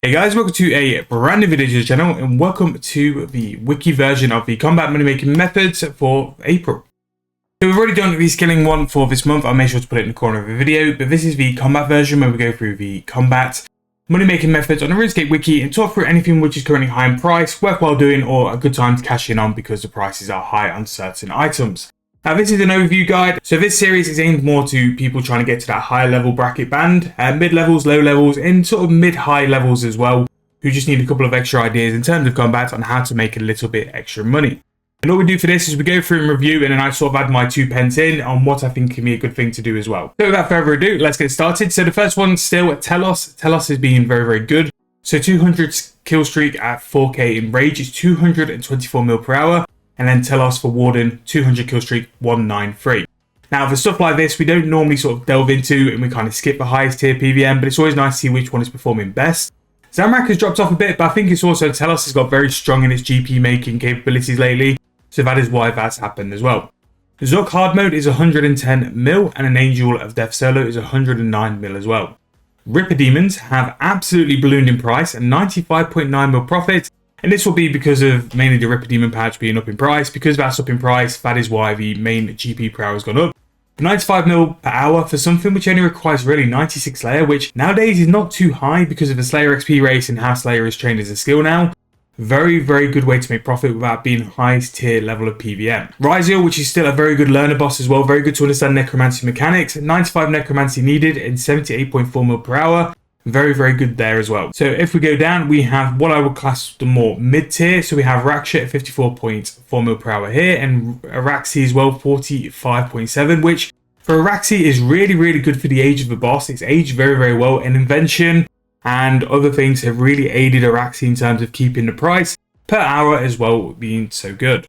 Hey guys, welcome to a brand new video to the channel and welcome to the wiki version of the combat money making methods for April. So we've already done the skilling one for this month. I'll make sure to put it in the corner of the video, but this is the combat version where we go through the combat money making methods on the Runescape wiki and talk through anything which is currently high in price, worthwhile doing, or a good time to cash in on because the prices are high on certain items. Now this is an overview guide, so this series is aimed more to people trying to get to that higher level bracket band, mid-levels, low levels, and sort of mid-high levels as well, who just need a couple of extra ideas in terms of combat on how to make a little bit extra money. And all we do for this is we go through and review, and then I sort of add my 2 pence in on what I think can be a good thing to do as well. So without further ado, let's get started. So the first one still Telos. Telos is being very, very good. So 200 kill streak at 4k in rage is 224 mil per hour. And then Telos for Warden, 200 kill streak, 193. Now for stuff like this, we don't normally sort of delve into and we kind of skip the highest tier PVM, but it's always nice to see which one is performing best. Zamorak has dropped off a bit, but I think it's also Telos has got very strong in its GP making capabilities lately, so that is why that's happened as well. Zook hard mode is 110 mil, and an Angel of Death solo is 109 mil as well. Ripper Demons have absolutely ballooned in price at 95.9 mil profit. And this will be because of mainly the Ripper Demon patch being up in price. Because that's up in price, that is why the main GP per hour has gone up. 95 mil per hour for something which only requires really 96 Slayer, which nowadays is not too high because of the Slayer XP race and how Slayer is trained as a skill now. Very, very good way to make profit without being highest tier level of PVM. Ryziel, which is still a very good learner boss as well, very good to understand necromancy mechanics. 95 necromancy needed and 78.4 mil per hour. Very, very good there as well. So if we go down, we have what I would class the more mid-tier. So we have Raksha at 54.4 mil per hour here, and Araxi as well, 45.7, which for Araxi is really, really good for the age of the boss. It's aged very, very well, and invention and other things have really aided Araxi in terms of keeping the price per hour as well being so good.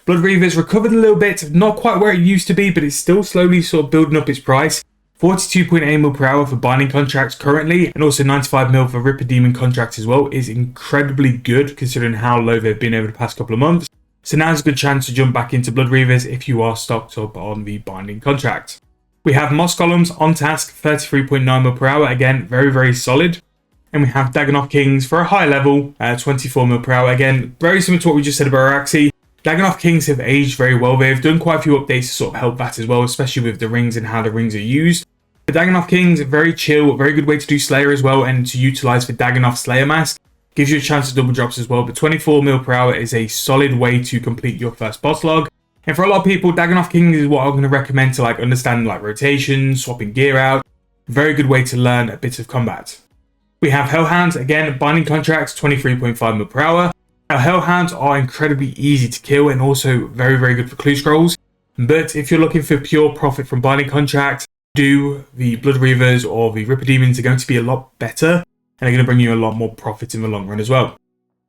Blood Reaver's recovered a little bit, not quite where it used to be, but it's still slowly sort of building up its price. 42.8 mil per hour for binding contracts currently, and also 95 mil for Ripper Demon contracts as well is incredibly good considering how low they've been over the past couple of months. So now's a good chance to jump back into Blood Reavers if you are stocked up on the binding contract. We have Moss Columns on task, 33.9 mil per hour, again very, very solid. And we have Dagonoth Kings for a high level, 24 mil per hour, again very similar to what we just said about Araxi. Dagonoth Kings have aged very well. They've done quite a few updates to sort of help that as well, especially with the rings and how the rings are used. The Dagonoth Kings, very chill, very good way to do Slayer as well, and to utilize the Dagonoth Slayer mask. Gives you a chance to double drops as well, but 24 mil per hour is a solid way to complete your first boss log. And for a lot of people, Dagonoth Kings is what I'm going to recommend to like understand like rotations, swapping gear out. Very good way to learn a bit of combat. We have Hellhounds, again, binding contracts, 23.5 mil per hour. Now, Hellhounds are incredibly easy to kill and also very, very good for clue scrolls. But if you're looking for pure profit from binding contracts, the Blood Reavers or the Ripper Demons are going to be a lot better, and they're going to bring you a lot more profit in the long run as well.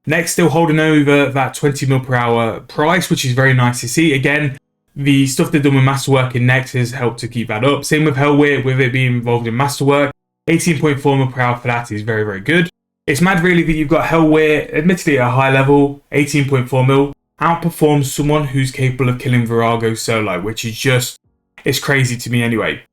Next, still holding over that 20 mil per hour price, which is very nice to see. Again, the stuff they've done with Masterwork in Next has helped to keep that up. Same with Hellweir, with it being involved in Masterwork. 18.4 mil per hour for that is very, very good. It's mad really that you've got Hellweir, admittedly at a high level, 18.4 mil, outperforms someone who's capable of killing Virago solo, which is just, it's crazy to me anyway.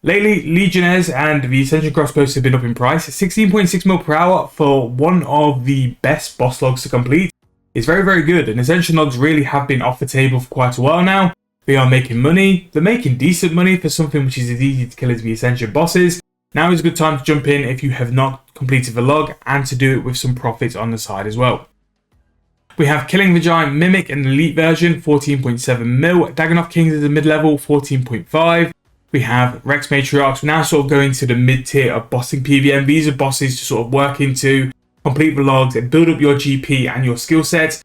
Lately, Legionnaires and the Ascension Crossbows have been up in price. 16.6 mil per hour for one of the best boss logs to complete is very, very good. And Ascension logs really have been off the table for quite a while now. They are making money. They're making decent money for something which is as easy to kill as the Ascension bosses. Now is a good time to jump in if you have not completed the log and to do it with some profit on the side as well. We have Killing the Giant Mimic in the Elite version, 14.7 mil. Dagonoth Kings is a mid-level, 14.5. We have Rex Matriarchs. We're now sort of going to the mid-tier of bossing PVM. These are bosses to sort of work into, complete the logs, and build up your GP and your skill set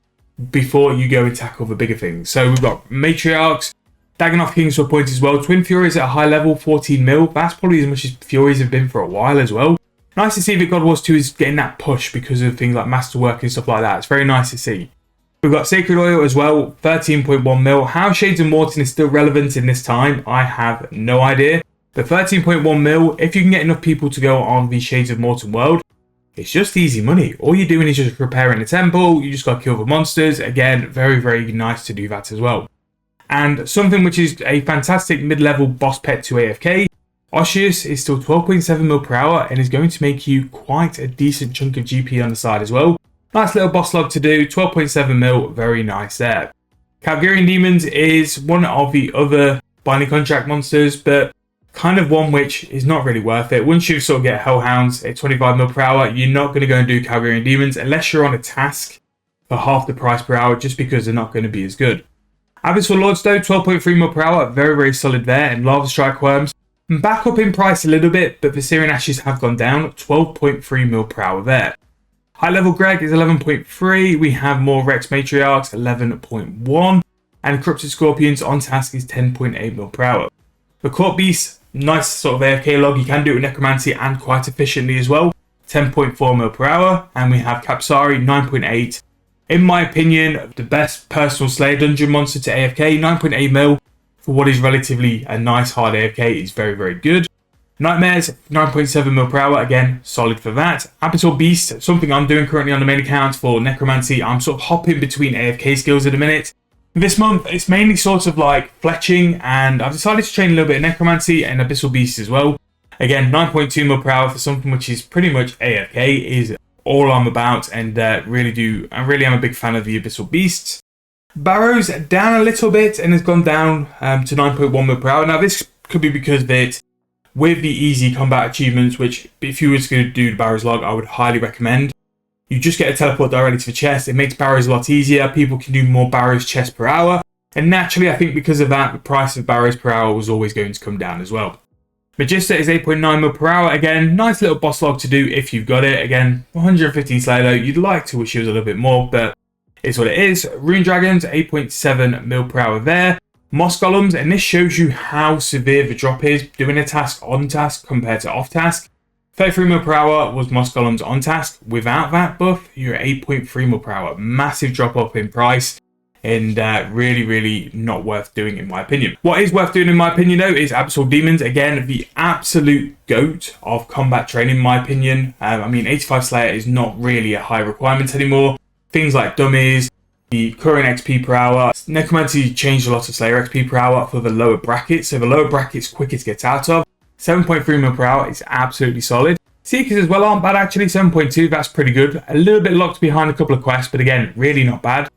before you go and tackle the bigger things. So we've got Matriarchs, Dagonoth Kings to a point as well. Twin Furies at a high level, 14 mil. That's probably as much as Furies have been for a while as well. Nice to see that God Wars 2 is getting that push because of things like Masterwork and stuff like that. It's very nice to see. We've got Sacred Oil as well, 13.1 mil. How Shades of Morton is still relevant in this time, I have no idea. But 13.1 mil, if you can get enough people to go on the Shades of Morton world, it's just easy money. All you're doing is just repairing a temple. You just got to kill the monsters. Again, very, very nice to do that as well. And something which is a fantastic mid-level boss pet to AFK Osseous is still 12.7 mil per hour and is going to make you quite a decent chunk of GP on the side as well. Nice little boss log to do, 12.7 mil, very nice there. Calgarian Demons is one of the other binding contract monsters, but kind of one which is not really worth it. Once you sort of get Hellhounds at 25 mil per hour, you're not going to go and do Calgarian Demons unless you're on a task for half the price per hour, just because they're not going to be as good. Abyssal Lords though, 12.3 mil per hour, very, very solid there, and Lava Strike Worms back up in price a little bit, but Viserion Ashes have gone down, 12.3 mil per hour there. High level Greg is 11.3, we have more Rex Matriarchs, 11.1, and Corrupted Scorpions on task is 10.8 mil per hour. The Court Beast, nice sort of AFK log, you can do it with Necromancy and quite efficiently as well, 10.4 mil per hour, and we have Capsari, 9.8. In my opinion, the best personal Slayer Dungeon monster to AFK, 9.8 mil. For what is relatively a nice hard AFK is very, very good. Nightmares, 9.7 mil per hour, again, solid for that. Abyssal Beast, something I'm doing currently on the main account for Necromancy. I'm sort of hopping between AFK skills at the minute. This month, it's mainly sort of like fletching, and I've decided to train a little bit of Necromancy and Abyssal Beast as well. Again, 9.2 mil per hour for something which is pretty much AFK is all I'm about, and I really am a big fan of the Abyssal Beasts. Barrows down a little bit and has gone down to 9.1 mil per hour. Now this could be because of it with the easy combat achievements, which if you were going to do the Barrows log, I would highly recommend. You just get a teleport directly to the chest. It makes Barrows a lot easier. People can do more Barrows chests per hour. And naturally, I think because of that, the price of Barrows per hour was always going to come down as well. Magista is 8.9 mil per hour. Again, nice little boss log to do if you've got it. Again, 115 Slayer though. You'd like to wish it was a little bit more, but it's what it is. Rune Dragons, 8.7 mil per hour there. Moss Golems, and this shows you how severe the drop is doing a task on task compared to off task. 33 mil per hour was Moss Golems on task. Without that buff, you're at 8.3 mil per hour. Massive drop off in price, and really, really not worth doing in my opinion. What is worth doing in my opinion though is Abyssal Demons. Again, the absolute goat of combat training in my opinion. I mean, 85 Slayer is not really a high requirement anymore. Things like dummies, the current XP per hour. Necromancy changed a lot of Slayer XP per hour for the lower brackets, so the lower brackets quicker to get out of. 7.3 mil per hour is absolutely solid. Seekers as well aren't bad actually, 7.2, that's pretty good. A little bit locked behind a couple of quests, but again, really not bad.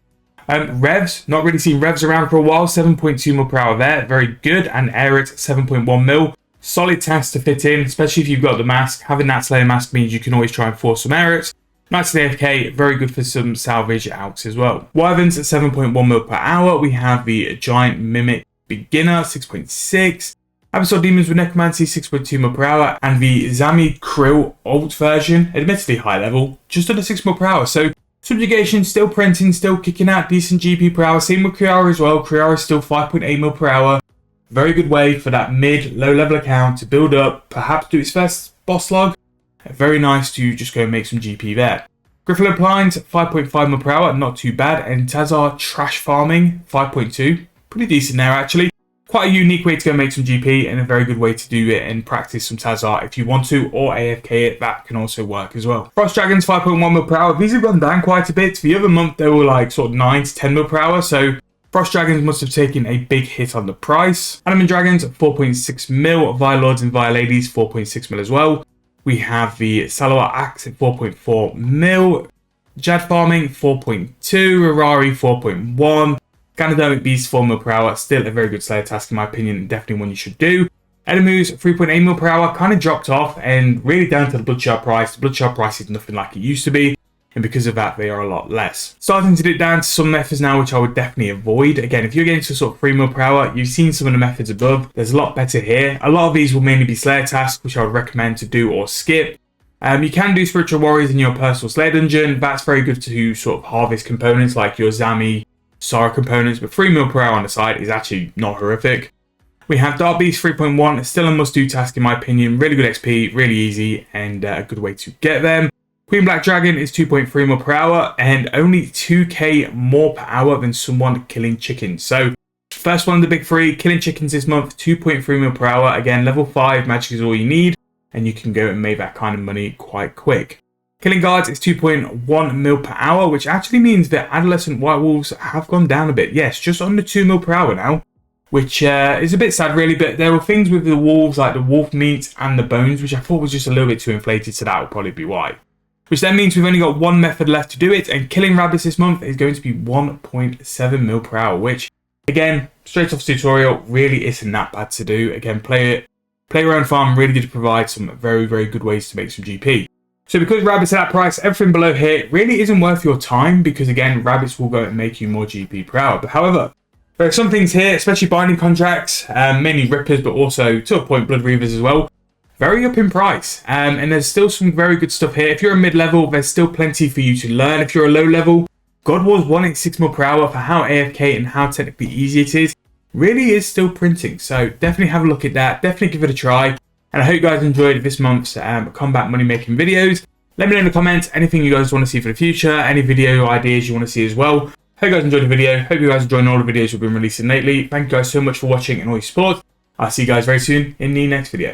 Revs, not really seen Revs around for a while, 7.2 mil per hour there, very good. And Aerith, 7.1 mil. Solid task to fit in, especially if you've got the mask. Having that Slayer mask means you can always try and force some Aeriths. Nice and AFK, very good for some salvage outs as well. Wyverns at 7.1 mil per hour. We have the Giant Mimic Beginner, 6.6. Abyssal Demons with Necromancy, 6.2 mil per hour. And the Zami Krill alt version, admittedly high level, just under 6 mil per hour. So Subjugation, still printing, still kicking out decent GP per hour. Same with Kriara as well. Kriara is still 5.8 mil per hour. Very good way for that mid, low level account to build up, perhaps do its first boss log. Very nice to just go and make some GP there. Griffalo Blinds, 5.5 mil per hour, not too bad. And Tazar Trash Farming, 5.2. Pretty decent there actually. Quite a unique way to go and make some GP and a very good way to do it and practice some Tazar if you want to, or AFK it, that can also work as well. Frost Dragons, 5.1 mil per hour. These have gone down quite a bit. The other month they were like sort of 9 to 10 mil per hour, so Frost Dragons must have taken a big hit on the price. Animan Dragons, 4.6 mil. Lords and Ladies, 4.6 mil as well. We have the Salawat Axe at 4.4 mil. Jad Farming, 4.2. Rarari, 4.1. Ganodermic Beast, 4 mil per hour. Still a very good Slayer task in my opinion, and definitely one you should do. Enemies, 3.8 mil per hour. Kind of dropped off and really down to the Bloodshard price. The Bloodshard price is nothing like it used to be, and because of that they are a lot less. Starting to dip down to some methods now which I would definitely avoid. Again, if you're getting to sort of 3 mil per hour, you've seen some of the methods above. There's a lot better here. A lot of these will mainly be Slayer tasks, which I would recommend to do or skip. You can do Spiritual Warriors in your personal Slayer dungeon. That's very good to sort of harvest components like your Zami, Sara components, but 3 mil per hour on the side is actually not horrific. We have Dark Beast 3.1, still a must-do task in my opinion. Really good XP, really easy, and a good way to get them. Queen Black Dragon is 2.3 mil per hour and only 2k more per hour than someone killing chickens. So first one of the big three, killing chickens this month, 2.3 mil per hour. Again, level 5 magic is all you need, and you can go and make that kind of money quite quick. Killing Guards is 2.1 mil per hour, which actually means that Adolescent White Wolves have gone down a bit. Yes, just under 2 mil per hour now. which is a bit sad really, but there were things with the wolves like the wolf meat and the bones, which I thought was just a little bit too inflated, so that would probably be why. Which then means we've only got one method left to do it, and killing rabbits this month is going to be 1.7 mil per hour, which, again, straight off the tutorial, really isn't that bad to do. Again, play around farm really did provide some very, very good ways to make some GP. So because rabbits are that price, everything below here really isn't worth your time, because again, rabbits will go and make you more GP per hour. But however, there are some things here, especially binding contracts, mainly rippers, but also to a point blood reavers as well, very up in price, and there's still some very good stuff here. If you're a mid-level, there's still plenty for you to learn. If you're a low level, God War's 186 mil per hour for how AFK and how technically easy it is really is still printing. So definitely have a look at that, definitely give it a try, and I hope you guys enjoyed this month's combat money making videos. Let me know in the comments anything you guys want to see for the future, any video ideas you want to see as well. Hope you guys enjoyed the video, hope you guys enjoyed all the videos we've been releasing lately. Thank you guys so much for watching and all your support. I'll see you guys very soon in the next video.